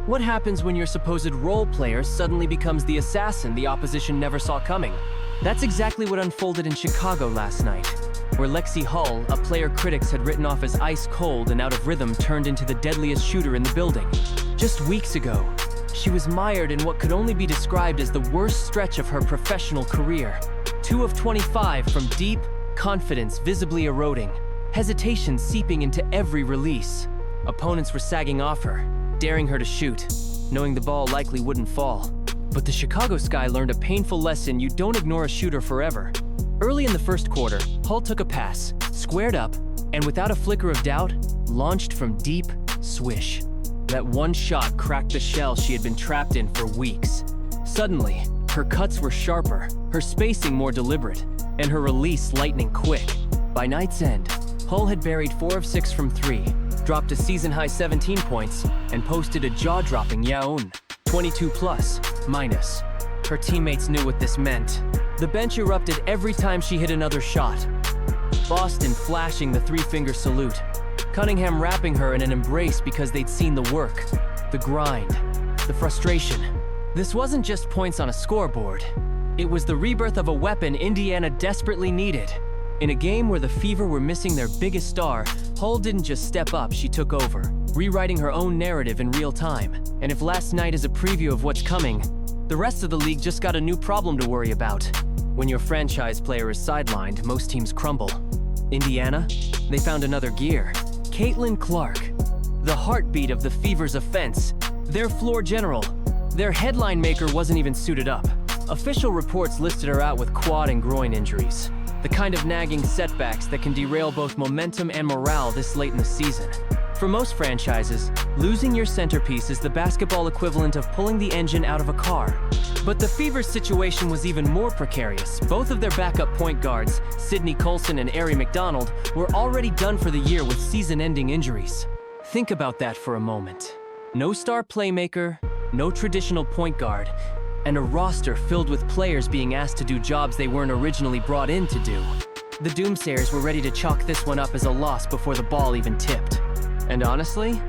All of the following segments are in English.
What happens when your supposed role player suddenly becomes the assassin the opposition never saw coming? That's exactly what unfolded in Chicago last night, where Lexie Hull, a player critics had written off as ice cold and out of rhythm, turned into the deadliest shooter in the building. Just weeks ago, she was mired in what could only be described as the worst stretch of her professional career. 2 of 25 from deep, confidence visibly eroding, hesitation seeping into every release. Opponents were sagging off her, daring her to shoot, knowing the ball likely wouldn't fall. But the Chicago Sky learned a painful lesson: you don't ignore a shooter forever. Early in the first quarter, Hull took a pass, squared up, and without a flicker of doubt, launched from deep, swish. That one shot cracked the shell she had been trapped in for weeks. Suddenly, her cuts were sharper, her spacing more deliberate, and her release lightning quick. By night's end, Hull had buried 4 of 6 from 3, dropped a season-high 17 points, and posted a jaw-dropping yaon, 22 plus, minus. Her teammates knew what this meant. The bench erupted every time she hit another shot. Boston flashing the 3-finger salute, Cunningham wrapping her in an embrace because they'd seen the work, the grind, the frustration. This wasn't just points on a scoreboard. It was the rebirth of a weapon Indiana desperately needed. In a game where the Fever were missing their biggest star, Hull didn't just step up, she took over, rewriting her own narrative in real time. And if last night is a preview of what's coming, the rest of the league just got a new problem to worry about. When your franchise player is sidelined, most teams crumble. Indiana, they found another gear. Caitlin Clark, the heartbeat of the Fever's offense, their floor general. Their headline maker wasn't even suited up. Official reports listed her out with quad and groin injuries, the kind of nagging setbacks that can derail both momentum and morale this late in the season. For most franchises, losing your centerpiece is the basketball equivalent of pulling the engine out of a car. But the Fever's situation was even more precarious. Both of their backup point guards, Sydney Colson and Ari McDonald, were already done for the year with season-ending injuries. Think about that for a moment. No star playmaker, no traditional point guard, and a roster filled with players being asked to do jobs they weren't originally brought in to do. The Doomsayers were ready to chalk this one up as a loss before the ball even tipped. And honestly,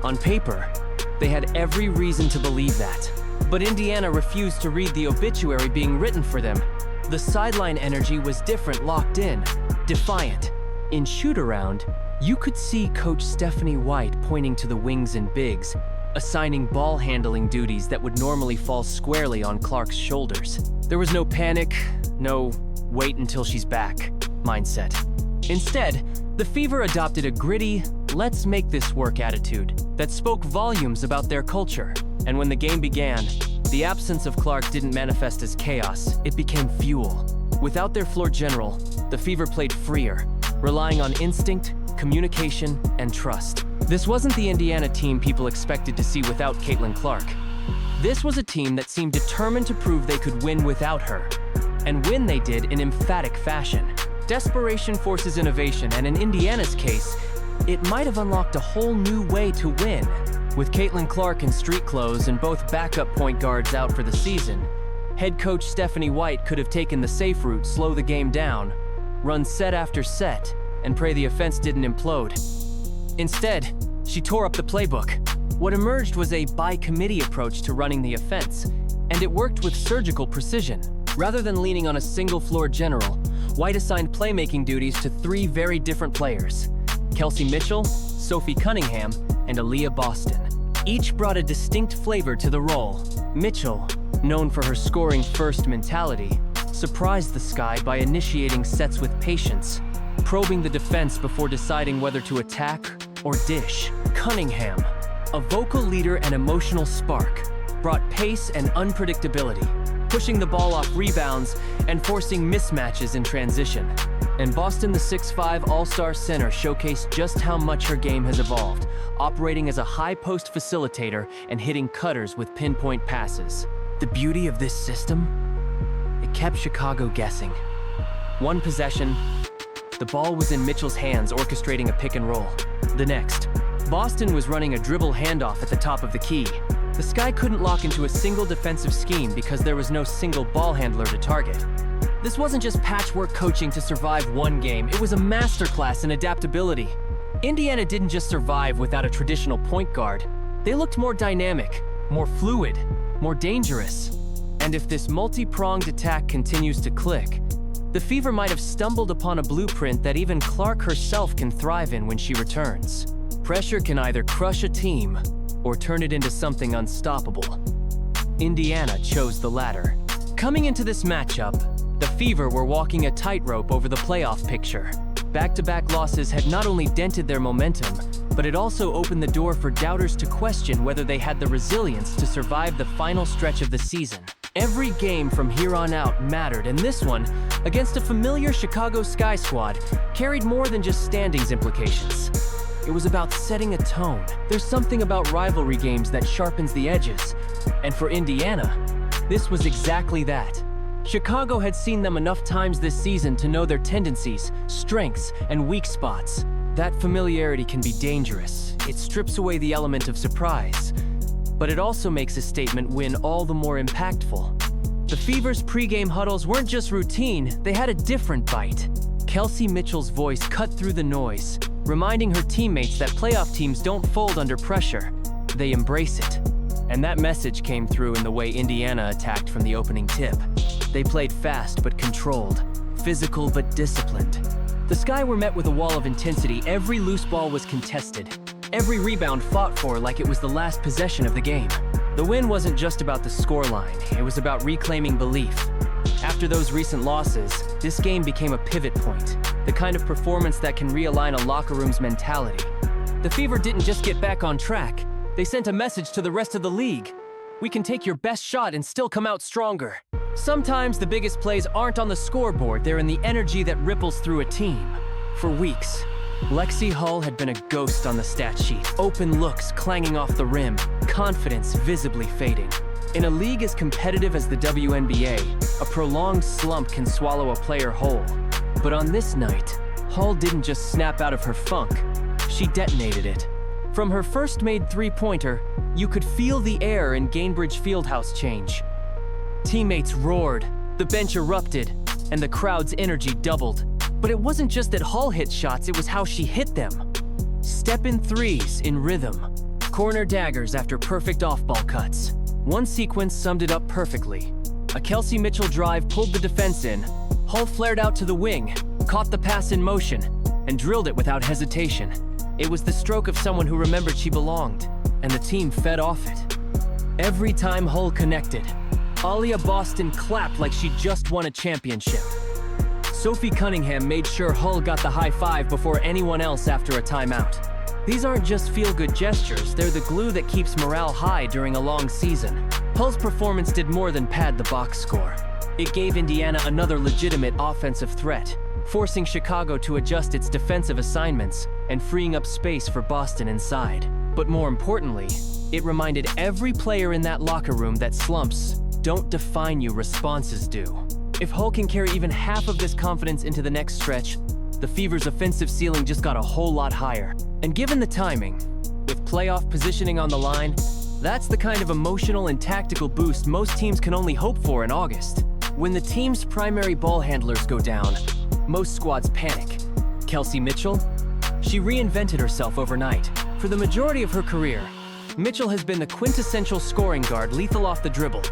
on paper, they had every reason to believe that. But Indiana refused to read the obituary being written for them. The sideline energy was different, locked in, defiant. In shoot-around, you could see Coach Stephanie White pointing to the wings and bigs, assigning ball-handling duties that would normally fall squarely on Clark's shoulders. There was no panic, no wait until she's back mindset. Instead, the Fever adopted a gritty, let's make this work attitude that spoke volumes about their culture. And when the game began, the absence of Clark didn't manifest as chaos, it became fuel. Without their floor general, the Fever played freer, relying on instinct, communication, and trust. This wasn't the Indiana team people expected to see without Caitlin Clark. This was a team that seemed determined to prove they could win without her. And win they did in emphatic fashion. Desperation forces innovation, and in Indiana's case, it might have unlocked a whole new way to win. With Caitlin Clark in street clothes and both backup point guards out for the season, head coach Stephanie White could have taken the safe route, slow the game down, run set after set, and pray the offense didn't implode. Instead, she tore up the playbook. What emerged was a by-committee approach to running the offense, and it worked with surgical precision. Rather than leaning on a single floor general, White assigned playmaking duties to 3 very different players: Kelsey Mitchell, Sophie Cunningham, and Aaliyah Boston. Each brought a distinct flavor to the role. Mitchell, known for her scoring-first mentality, surprised the Sky by initiating sets with patience, probing the defense before deciding whether to attack or dish. Cunningham, a vocal leader and emotional spark, brought pace and unpredictability, pushing the ball off rebounds and forcing mismatches in transition. And Boston, the 6'5" all-star center, showcased just how much her game has evolved, operating as a high-post facilitator and hitting cutters with pinpoint passes. The beauty of this system? It kept Chicago guessing. One possession, the ball was in Mitchell's hands, orchestrating a pick and roll. The next, Boston was running a dribble handoff at the top of the key. The Sky couldn't lock into a single defensive scheme because there was no single ball handler to target. This wasn't just patchwork coaching to survive one game, it was a masterclass in adaptability. Indiana didn't just survive without a traditional point guard, They looked more dynamic, more fluid, more dangerous. And if this multi-pronged attack continues to click, the Fever might have stumbled upon a blueprint that even Clark herself can thrive in when she returns. Pressure can either crush a team or turn it into something unstoppable. Indiana chose the latter. Coming into this matchup, the Fever were walking a tightrope over the playoff picture. Back-to-back losses had not only dented their momentum, but it also opened the door for doubters to question whether they had the resilience to survive the final stretch of the season. Every game from here on out mattered, and this one, against a familiar Chicago Sky squad, carried more than just standings implications. It was about setting a tone. There's something about rivalry games that sharpens the edges, and for Indiana, this was exactly that. Chicago had seen them enough times this season to know their tendencies, strengths, and weak spots. That familiarity can be dangerous. It strips away the element of surprise, but it also makes a statement win all the more impactful. The Fever's pregame huddles weren't just routine, they had a different bite. Kelsey Mitchell's voice cut through the noise, reminding her teammates that playoff teams don't fold under pressure, they embrace it. And that message came through in the way Indiana attacked from the opening tip. They played fast but controlled, physical but disciplined. The Sky were met with a wall of intensity. Every loose ball was contested. Every rebound fought for like it was the last possession of the game. The win wasn't just about the scoreline, it was about reclaiming belief. After those recent losses, this game became a pivot point, the kind of performance that can realign a locker room's mentality. The Fever didn't just get back on track, they sent a message to the rest of the league. We can take your best shot and still come out stronger. Sometimes the biggest plays aren't on the scoreboard, they're in the energy that ripples through a team. For weeks, Lexie Hull had been a ghost on the stat sheet. Open looks clanging off the rim, confidence visibly fading. In a league as competitive as the WNBA, a prolonged slump can swallow a player whole. But on this night, Hull didn't just snap out of her funk, she detonated it. From her first made three-pointer, you could feel the air in Gainbridge Fieldhouse change. Teammates roared, the bench erupted, and the crowd's energy doubled. But it wasn't just that Hull hit shots, it was how she hit them. Step-in threes in rhythm, corner daggers after perfect off-ball cuts. One sequence summed it up perfectly. A Kelsey Mitchell drive pulled the defense in. Hull flared out to the wing, caught the pass in motion, and drilled it without hesitation. It was the stroke of someone who remembered she belonged, and the team fed off it. Every time Hull connected, Alia Boston clapped like she just won a championship. Sophie Cunningham made sure Hull got the high five before anyone else after a timeout. These aren't just feel-good gestures, they're the glue that keeps morale high during a long season. Hull's performance did more than pad the box score. It gave Indiana another legitimate offensive threat, forcing Chicago to adjust its defensive assignments and freeing up space for Boston inside. But more importantly, it reminded every player in that locker room that slumps don't define you, responses do. If Hull can carry even half of this confidence into the next stretch, the Fever's offensive ceiling just got a whole lot higher. And given the timing, with playoff positioning on the line, that's the kind of emotional and tactical boost most teams can only hope for in August. When the team's primary ball handlers go down, most squads panic. Kelsey Mitchell? She reinvented herself overnight. For the majority of her career, Mitchell has been the quintessential scoring guard, lethal off the dribble,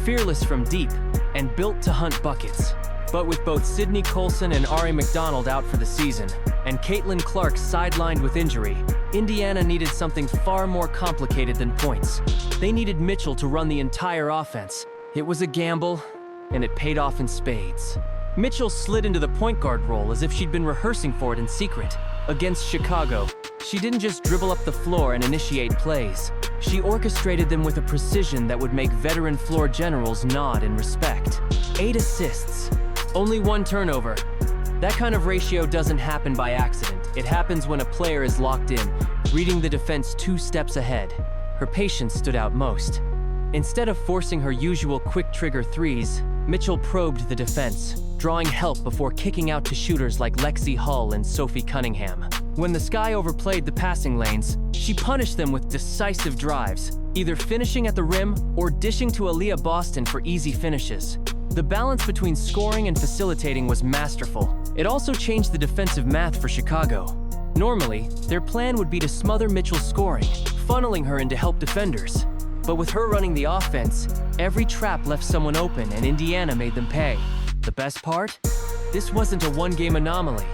fearless from deep, and built to hunt buckets. But with both Sydney Colson and Ari McDonald out for the season, and Caitlin Clark sidelined with injury, Indiana needed something far more complicated than points. They needed Mitchell to run the entire offense. It was a gamble, and it paid off in spades. Mitchell slid into the point guard role as if she'd been rehearsing for it in secret. Against Chicago, she didn't just dribble up the floor and initiate plays. She orchestrated them with a precision that would make veteran floor generals nod in respect. 8 assists, only 1 turnover. That kind of ratio doesn't happen by accident. It happens when a player is locked in, reading the defense 2 steps ahead. Her patience stood out most. Instead of forcing her usual quick-trigger threes, Mitchell probed the defense, drawing help before kicking out to shooters like Lexie Hull and Sophie Cunningham. When the Sky overplayed the passing lanes, she punished them with decisive drives, either finishing at the rim or dishing to Alia Boston for easy finishes. The balance between scoring and facilitating was masterful. It also changed the defensive math for Chicago. Normally, their plan would be to smother Mitchell's scoring, funneling her in to help defenders. But with her running the offense, every trap left someone open and Indiana made them pay. The best part? This wasn't a one-game anomaly.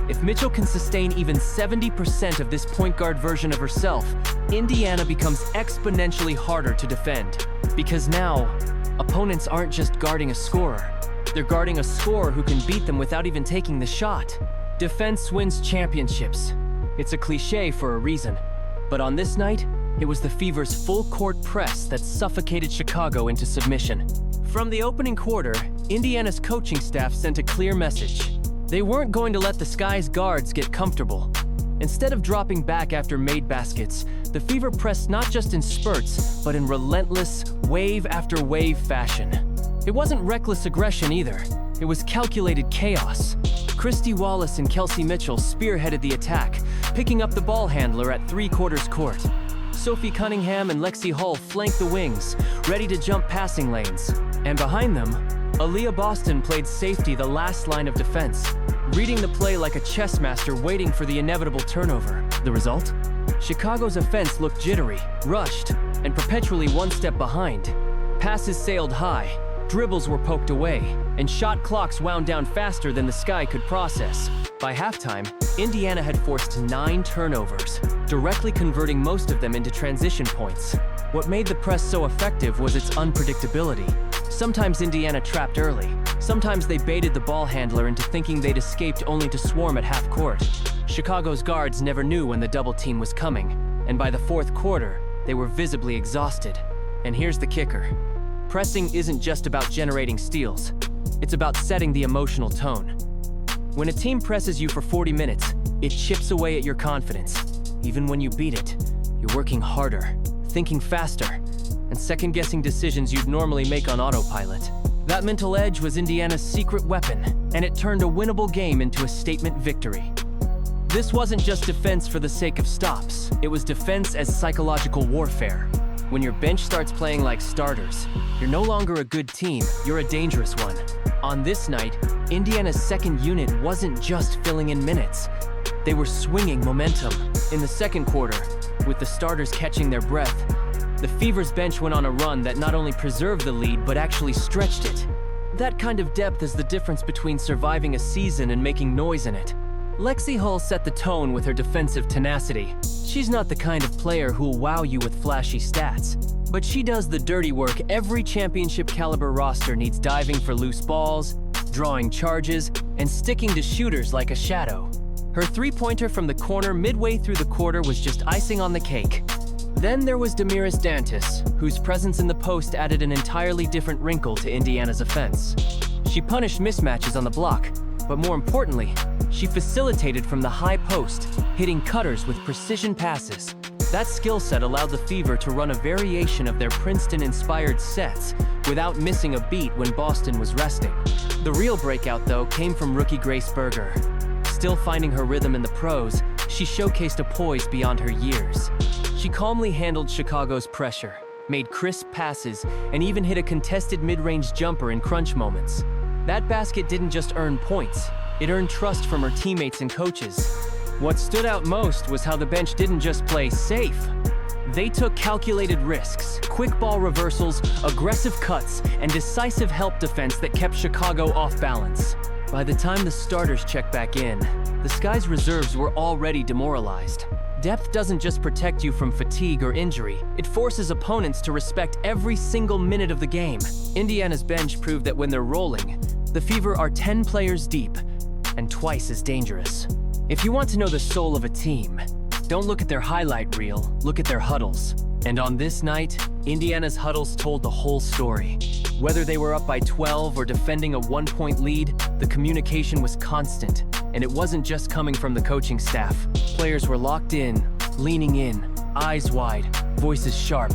If Mitchell can sustain even 70% of this point guard version of herself, Indiana becomes exponentially harder to defend. Because now, opponents aren't just guarding a scorer. They're guarding a scorer who can beat them without even taking the shot. Defense wins championships. It's a cliche for a reason. But on this night, it was the Fever's full-court press that suffocated Chicago into submission. From the opening quarter, Indiana's coaching staff sent a clear message. They weren't going to let the Sky's guards get comfortable. Instead of dropping back after made baskets, the Fever pressed not just in spurts, but in relentless, wave after wave fashion. It wasn't reckless aggression either. It was calculated chaos. Christy Wallace and Kelsey Mitchell spearheaded the attack, picking up the ball handler at three-quarters court. Sophie Cunningham and Lexie Hull flanked the wings, ready to jump passing lanes. And behind them, Aaliyah Boston played safety the last line of defense, reading the play like a chess master waiting for the inevitable turnover. The result? Chicago's offense looked jittery, rushed, and perpetually one step behind. Passes sailed high, dribbles were poked away, and shot clocks wound down faster than the Sky could process. By halftime, Indiana had forced 9 turnovers, directly converting most of them into transition points. What made the press so effective was its unpredictability. Sometimes Indiana trapped early. Sometimes they baited the ball handler into thinking they'd escaped only to swarm at half court. Chicago's guards never knew when the double team was coming, and by the fourth quarter, they were visibly exhausted. And here's the kicker. Pressing isn't just about generating steals. It's about setting the emotional tone. When a team presses you for 40 minutes, it chips away at your confidence. Even when you beat it, you're working harder, thinking faster, and second-guessing decisions you'd normally make on autopilot. That mental edge was Indiana's secret weapon, and it turned a winnable game into a statement victory. This wasn't just defense for the sake of stops. It was defense as psychological warfare. When your bench starts playing like starters, you're no longer a good team, you're a dangerous one. On this night, Indiana's second unit wasn't just filling in minutes. They were swinging momentum. In the second quarter, with the starters catching their breath, the Fever's bench went on a run that not only preserved the lead, but actually stretched it. That kind of depth is the difference between surviving a season and making noise in it. Lexie Hull set the tone with her defensive tenacity. She's not the kind of player who'll wow you with flashy stats, but she does the dirty work every championship-caliber roster needs, diving for loose balls, drawing charges, and sticking to shooters like a shadow. Her three-pointer from the corner midway through the quarter was just icing on the cake. Then there was Damiris Dantas, whose presence in the post added an entirely different wrinkle to Indiana's offense. She punished mismatches on the block, but more importantly, she facilitated from the high post, hitting cutters with precision passes. That skill set allowed the Fever to run a variation of their Princeton-inspired sets without missing a beat when Boston was resting. The real breakout, though, came from rookie Grace Berger. Still finding her rhythm in the pros, she showcased a poise beyond her years. She calmly handled Chicago's pressure, made crisp passes, and even hit a contested mid-range jumper in crunch moments. That basket didn't just earn points, it earned trust from her teammates and coaches. What stood out most was how the bench didn't just play safe. They took calculated risks, quick ball reversals, aggressive cuts, and decisive help defense that kept Chicago off balance. By the time the starters checked back in, the Sky's reserves were already demoralized. Depth doesn't just protect you from fatigue or injury, it forces opponents to respect every single minute of the game. Indiana's bench proved that when they're rolling, the Fever are 10 players deep and twice as dangerous. If you want to know the soul of a team, don't look at their highlight reel, look at their huddles. And on this night, Indiana's huddles told the whole story. Whether they were up by 12 or defending a 1-point lead, the communication was constant, and it wasn't just coming from the coaching staff. Players were locked in, leaning in, eyes wide, voices sharp.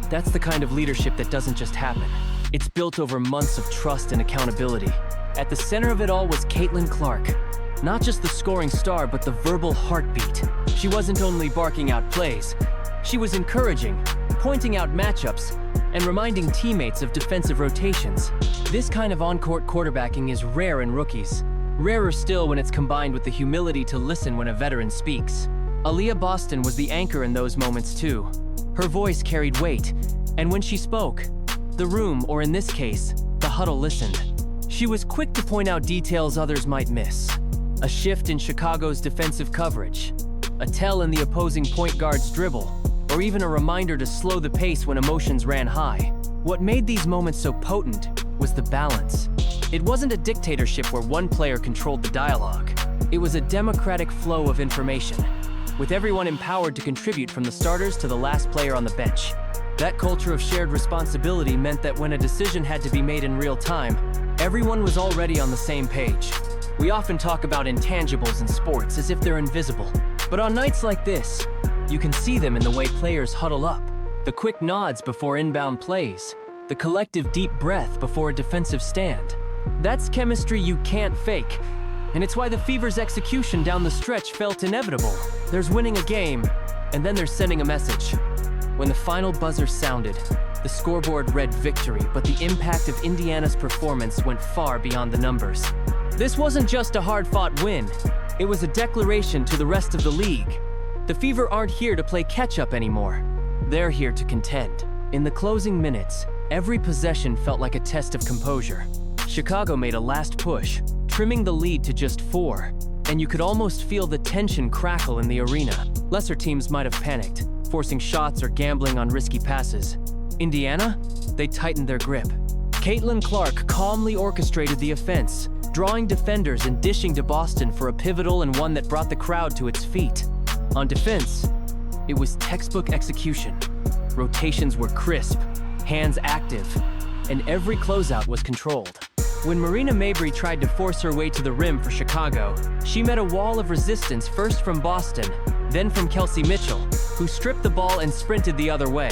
That's the kind of leadership that doesn't just happen. It's built over months of trust and accountability. At the center of it all was Caitlin Clark. Not just the scoring star, but the verbal heartbeat. She wasn't only barking out plays, she was encouraging, pointing out matchups, and reminding teammates of defensive rotations. This kind of on-court quarterbacking is rare in rookies. Rarer still when it's combined with the humility to listen when a veteran speaks. Aaliyah Boston was the anchor in those moments too. Her voice carried weight, and when she spoke, the room, or in this case, the huddle, listened. She was quick to point out details others might miss. A shift in Chicago's defensive coverage, a tell in the opposing point guard's dribble, or even a reminder to slow the pace when emotions ran high. What made these moments so potent was the balance. It wasn't a dictatorship where one player controlled the dialogue. It was a democratic flow of information, with everyone empowered to contribute from the starters to the last player on the bench. That culture of shared responsibility meant that when a decision had to be made in real time, everyone was already on the same page. We often talk about intangibles in sports as if they're invisible, but on nights like this, you can see them in the way players huddle up, the quick nods before inbound plays, the collective deep breath before a defensive stand. That's chemistry you can't fake, and it's why the Fever's execution down the stretch felt inevitable. There's winning a game, and then there's sending a message. When the final buzzer sounded, the scoreboard read victory, but the impact of Indiana's performance went far beyond the numbers. This wasn't just a hard-fought win, it was a declaration to the rest of the league. The Fever aren't here to play catch-up anymore. They're here to contend. In the closing minutes, every possession felt like a test of composure. Chicago made a last push, trimming the lead to just 4, and you could almost feel the tension crackle in the arena. Lesser teams might have panicked, forcing shots or gambling on risky passes. Indiana? They tightened their grip. Caitlin Clark calmly orchestrated the offense, drawing defenders and dishing to Boston for a pivotal and one that brought the crowd to its feet. On defense, it was textbook execution. Rotations were crisp, hands active, and every closeout was controlled. When Marina Mabrey tried to force her way to the rim for Chicago, she met a wall of resistance first from Boston, then from Kelsey Mitchell, who stripped the ball and sprinted the other way.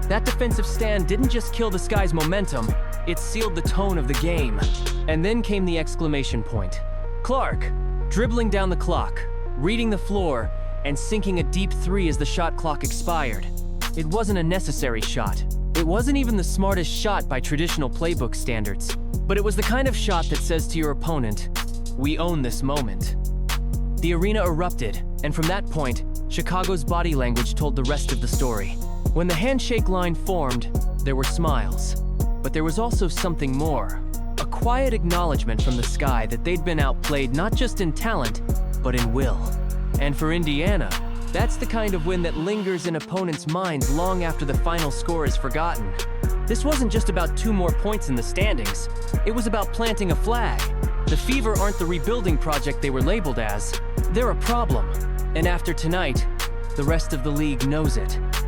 That defensive stand didn't just kill the Sky's momentum, it sealed the tone of the game. And then came the exclamation point. Clark, dribbling down the clock, reading the floor, and sinking a deep 3 as the shot clock expired. It wasn't a necessary shot. It wasn't even the smartest shot by traditional playbook standards. But it was the kind of shot that says to your opponent, "We own this moment." The arena erupted, and from that point, Chicago's body language told the rest of the story. When the handshake line formed, there were smiles. But there was also something more. A quiet acknowledgement from the Sky that they'd been outplayed not just in talent, but in will. And for Indiana, that's the kind of win that lingers in opponents' minds long after the final score is forgotten. This wasn't just about 2 more points in the standings. It was about planting a flag. The Fever aren't the rebuilding project they were labeled as. They're a problem. And after tonight, the rest of the league knows it.